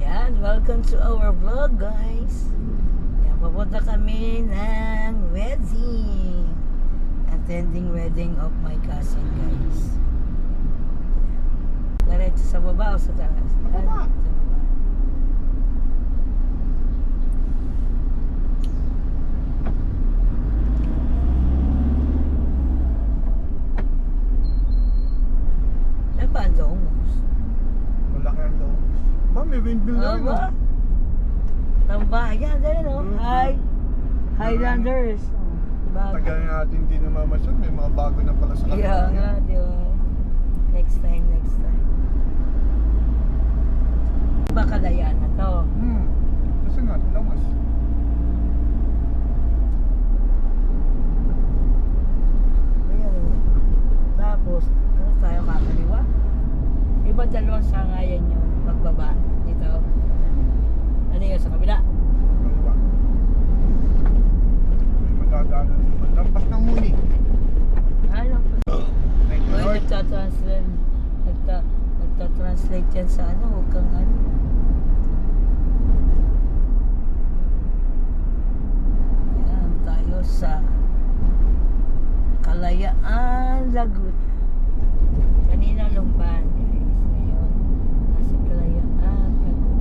Yan, welcome to our vlog guys. Yan, papunta kami ng wedding. Attending wedding of my cousin guys. Diretso sa baba o sa taas? Sa baba. Saan ba ang Longos? Malaki ang loob. Ba, may windmill na rin. Aba? Tambayan, dyan o. Highlanders. Tagal natin hindi namamasyon. May mga bago na pala sa kanila. Yeah, nga, di ba? Next time, next time. Baka daya na to. Kasi nga, lamas. Ayan o. Tapos, ano tayo kakaliwa? Iba dalawang sangayan yung pagbaba dito. Ano yun sa kabila? Kaliwa. May magdadaanan naman. Lampas ng muni. Ano? Thank you, Uy, Lord. nagta-translate yan sa ano, huwag kang ano. Yan, tayo sa Kalayaan, Lagut. Kanina Lumban, guys. Ngayon, nasa Kalayaan, Lagut.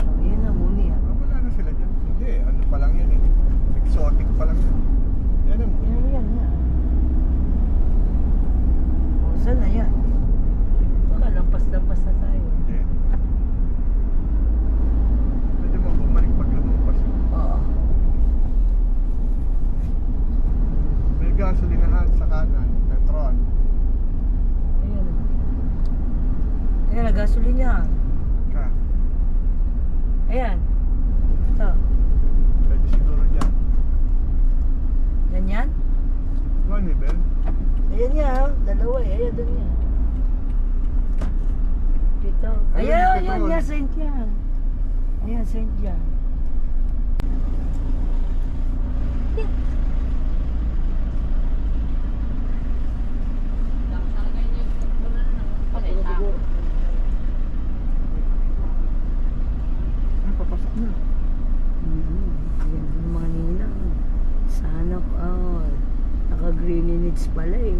Oh, yun na muni ah. Wala na sila dyan. Hindi, ano pa lang yan eh. Exotic pa lang yan. Yan ang muni. Yan nga. O, saan na yan? Baka lampas-lampas na tayo. Hindi. Pwede mo bumalik pag lumampas. Oo. May gasolinahan sa kanan. Petron. Ayan. Ayan, nagasolin niya. Ka. Ayan. Ito. Pwede siguro dyan. Ganyan. Ano eh, Ben? Ayan niya. Dalawa eh. Ayan, doon niya. Dito. Ayun, Ayan, yung ayan petrol. niya. Saint John. Ayan, Saint John. Ay, papasok na. Ayan, yung mga ninang. Sana all. Naka-green units pala eh.